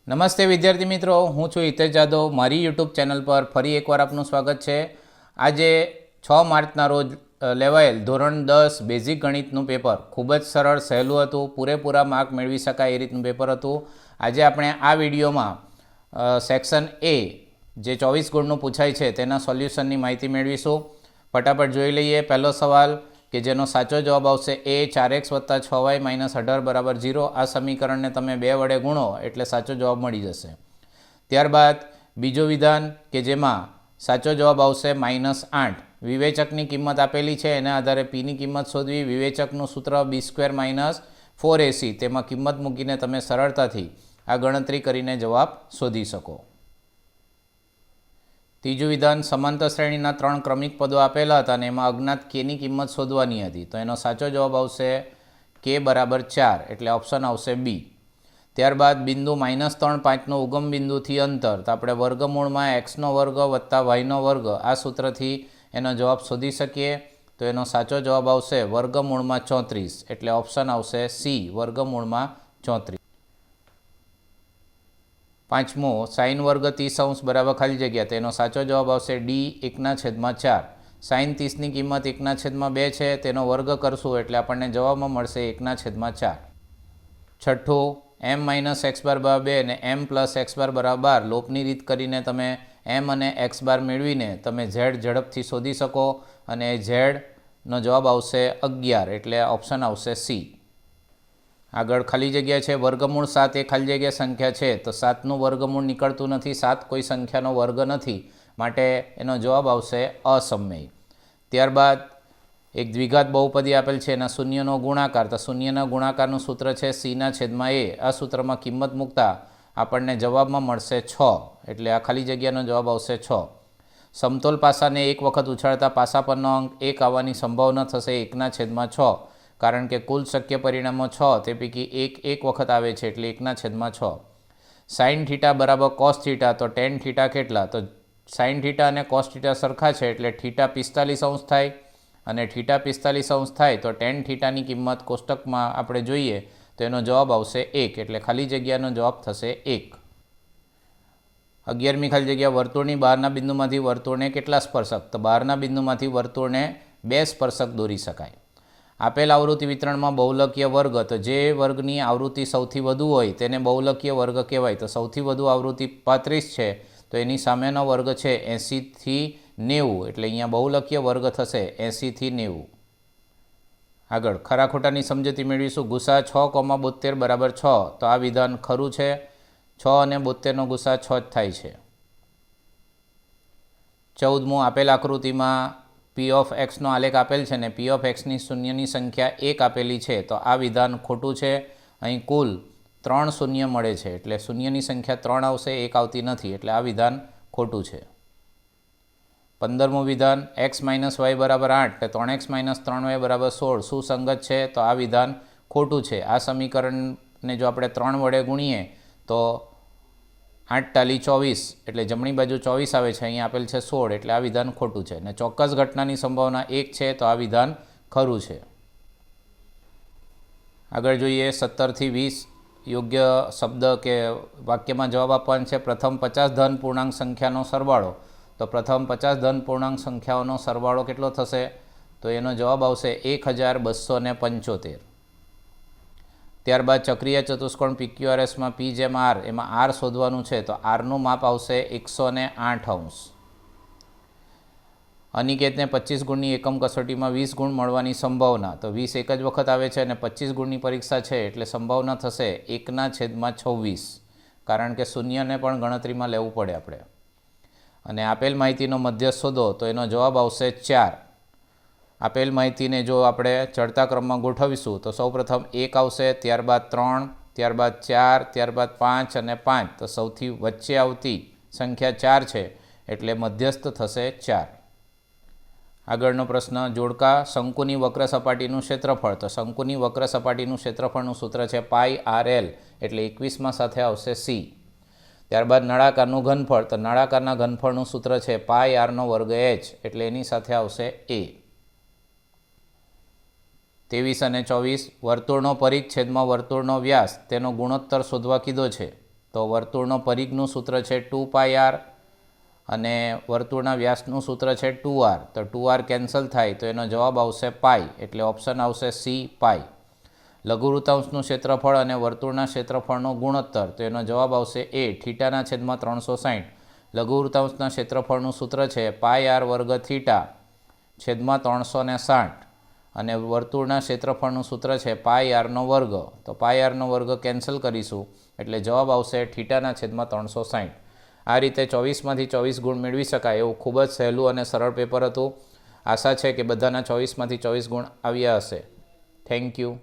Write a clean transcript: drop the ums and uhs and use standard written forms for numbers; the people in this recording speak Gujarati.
નમસ્તે વિદ્યાર્થી મિત્રો, હું છું હિતેશ જાદવ. મારી યુટ્યુબ ચેનલ પર ફરી એકવાર આપનું સ્વાગત છે. આજે 6 માર્ચના રોજ લેવાયેલ ધોરણ 10 બેઝિક ગણિતનું પેપર ખૂબ જ સરળ સહેલું હતું. પૂરેપૂરા માર્ક મેળવી શકાય એ રીતનું પેપર હતું. આજે આપણે આ વિડીયોમાં સેક્શન એ જે 24 ગુણનું પૂછાય છે તેના સોલ્યુશનની માહિતી મેળવીશું. ફટાફટ જોઈ લઈએ. પહેલો સવાલ કે જેનો સાચો જવાબ આવશે એ 4x + 6y - 18 = 0. આ સમીકરણને તમે 2 વડે ગુણો એટલે સાચો જવાબ મળી જશે. ત્યારબાદ બીજો વિધાન કે જેમાં સાચો જવાબ આવશે -8. વિવેચકની કિંમત આપેલી છે, એના આધારે પીની કિંમત શોધવી. વિવેચકનું સૂત્ર b² - 4ac, તેમાં કિંમત મૂકીને તમે સરળતાથી આ ગણતરી કરીને જવાબ શોધી શકો. ત્રીજું વિધાન, સમાંતર શ્રેણીના 3 ક્રમિક પદો આપેલા હતા અને એમાં અજ્ઞાત કેની કિંમત શોધવાની હતી. તો એનો સાચો જવાબ આવશે k = 4, એટલે ઓપ્શન આવશે બી. ત્યારબાદ બિંદુ -3, 5નો ઉગમ બિંદુથી અંતર, તો આપણે વર્ગમૂળમાં x² + y², આ સૂત્રથી એનો જવાબ શોધી શકીએ. તો એનો સાચો જવાબ આવશે વર્ગમૂળમાં 34, એટલે ઓપ્શન આવશે સી, વર્ગમૂળમાં 34. પાંચમો, sin વર્ગ 30° બરાબર ખાલી જગ્યા, તો એનો સાચો જવાબ આવશે ડી, 1/4. sin 30ની કિંમત 1/2 છે, તેનો વર્ગ કરશું એટલે આપણને જવાબમાં મળશે 1/4. છઠ્ઠું, m - x bar = 2 અને m + x bar = 12, લોપની રીત કરીને તમે m અને x બાર મેળવીને તમે z ઝડપથી શોધી શકો અને zનો જવાબ આવશે 11, એટલે ઓપ્શન આવશે સી. આગળ ખાલી જગ્યા છે. વર્ગમૂળ 7 એ ખાલી જગ્યા સંખ્યા છે, તો 7નું વર્ગમૂળ નીકળતું નથી. 7 કોઈ સંખ્યાનો વર્ગ નથી, માટે એનો જવાબ આવશે અસમય. ત્યારબાદ એક દ્વિઘાત બહુપદી આપેલ છે, એના શૂન્યનો ગુણાકાર, તો શૂન્યના ગુણાકારનું સૂત્ર છે c/a. આ સૂત્રમાં કિંમત મૂકતા આપણને જવાબમાં મળશે 6, એટલે આ ખાલી જગ્યાનો જવાબ આવશે 6. સમતોલ પાસાને એક વખત ઉછાળતા પાસા પરનો અંક 1 આવવાની સંભાવના થશે 1/6, કારણ કે કુલ શક્ય પરિણામો 6, તે પૈકી એક વખત આવે છે, એટલે 1/6. sin θ = cos θ, તો tan θ કેટલા? તો sin θ અને cos θ સરખા છે, એટલે θ 45° થાય, અને θ 45° થાય તો tan θની કિંમત કોષ્ટકમાં આપણે જોઈએ તો એનો જવાબ આવશે 1, એટલે ખાલી જગ્યાનો જવાબ થશે 1. 11મી ખાલી જગ્યા, વર્તુળની બહારના બિંદુમાંથી વર્તુળને કેટલા સ્પર્શક? તો બહારના બિંદુમાંથી વર્તુળને 2 સ્પર્શક દોરી શકાય. આપેલ આવૃત્તિ વિતરણમાં બહુલકીય વર્ગ, તો જે વર્ગની આવૃત્તિ સૌથી વધુ હોય તેને બહુલકીય વર્ગ કહેવાય. તો સૌથી વધુ આવૃત્તિ 35 છે, તો એની સામેનો વર્ગ છે 80 થી 90, એટલે અહીંયા બહુલકીય વર્ગ થશે 80 થી 90. આગળ ખરા ખોટાની સમજૂતી મેળવીશું. ગુસા 6,72 = 6, તો આ વિધાન ખરું છે. 6 અને 72નો ગુસા 6 જ થાય છે. 14મું, આપેલ આકૃતિમાં p of x નો આલેખ આપેલ છે ને p of x ની શૂન્યની સંખ્યા 1 આપેલી છે, તો આ વિધાન ખોટું છે. અહીં કુલ 3 શૂન્ય મળે છે, એટલે શૂન્યની સંખ્યા 3 આવશે, 1 આવતી નથી, એટલે આ વિધાન ખોટું છે. 15મું વિધાન, x - y = 8, એટલે 3x - 3y = 16 સુસંગત છે, તો આ વિધાન ખોટું છે. આ સમીકરણને જો આપણે 3 વડે ગુણીએ તો 8 × 24, એટલે જમણી બાજુ 24 આવે છે, અહીં આપેલ છે 16, એટલે આ વિધાન ખોટું છે. અને ચોક્કસ ઘટનાની સંભાવના 1 છે, તો આ વિધાન ખરું છે. આગળ જોઈએ 17 થી 20 યોગ્ય શબ્દ કે વાક્યમાં જવાબ આપવાનો છે. પ્રથમ 50 ધન પૂર્ણાંક સંખ્યાનો સરવાળો, તો પ્રથમ 50 ધન પૂર્ણાંક સંખ્યાઓનો સરવાળો કેટલો થશે? તો એનો જવાબ આવશે 1275. ત્યારબાદ ચક્રીય ચતુષ્કોણ PQRSમાં P જેમ R, એમાં R શોધવાનું છે, તો Rનું માપ આવશે 108°. અનિકેતને 25 ગુણની એકમ કસોટીમાં 20 ગુણ મળવાની સંભાવના, તો 20 એક જ વખત આવે છે અને 25 ગુણની પરીક્ષા છે, એટલે સંભાવના થશે 1/26, કારણ કે શૂન્યને પણ ગણતરીમાં લેવું પડે આપણે. અને આપેલ માહિતીનો મધ્યસ્થ શોધો, તો એનો જવાબ આવશે 4. આપેલ માહિતીને જો આપણે ચડતા ક્રમમાં ગોઠવીશું તો સૌપ્રથમ 1 આવશે, ત્યારબાદ 3, ત્યારબાદ 4, ત્યારબાદ 5 અને 5, તો સૌથી વચ્ચે આવતી સંખ્યા 4 છે, એટલે મધ્યસ્થ થશે 4. આગળનો પ્રશ્ન, જોડકા શંકુની વક્ર સપાટીનું ક્ષેત્રફળ, તો શંકુની વક્ર સપાટીનું ક્ષેત્રફળનું સૂત્ર છે πRL, એટલે 21માં સાથે આવશે સી. ત્યારબાદ નળાકારનું ઘનફળ, તો નળાકારના ઘનફળનું સૂત્ર છે πr²h, એટલે એની સાથે આવશે a. 23 અને 24, વર્તુળનો પરિઘ છેદમાં વર્તુળનો વ્યાસ, તેનો ગુણોત્તર શોધવા કીધો છે. તો વર્તુળનો પરિઘનું સૂત્ર છે 2πr અને વર્તુળના વ્યાસનું સૂત્ર છે 2r. તો 2r કેન્સલ થાય તો એનો જવાબ આવશે પાઈ, એટલે ઓપ્શન આવશે સી પાઈ. લઘુવૃત્તાંશનું ક્ષેત્રફળ અને વર્તુળના ક્ષેત્રફળનો ગુણોત્તર, તો એનો જવાબ આવશે એ થીટાના છેદમાં 360. લઘુવૃત્તાંશના ક્ષેત્રફળનું સૂત્ર છે પાઈ આર વર્ગ થીટા છેદમાં 360 અને વર્તુળના ક્ષેત્રફળનું સૂત્ર છે પાઈ આરનો વર્ગ. તો પાઈ આરનો વર્ગ કેન્સલ કરીશું એટલે જવાબ આવશે થીટાના છેદમાં 360. આ રીતે 24માંથી 24 ગુણ મેળવી શકાય એવું ખૂબ જ સહેલું અને સરળ પેપર હતું. આશા છે કે બધાના 24માંથી 24 ગુણ આવ્યા હશે. Thank you.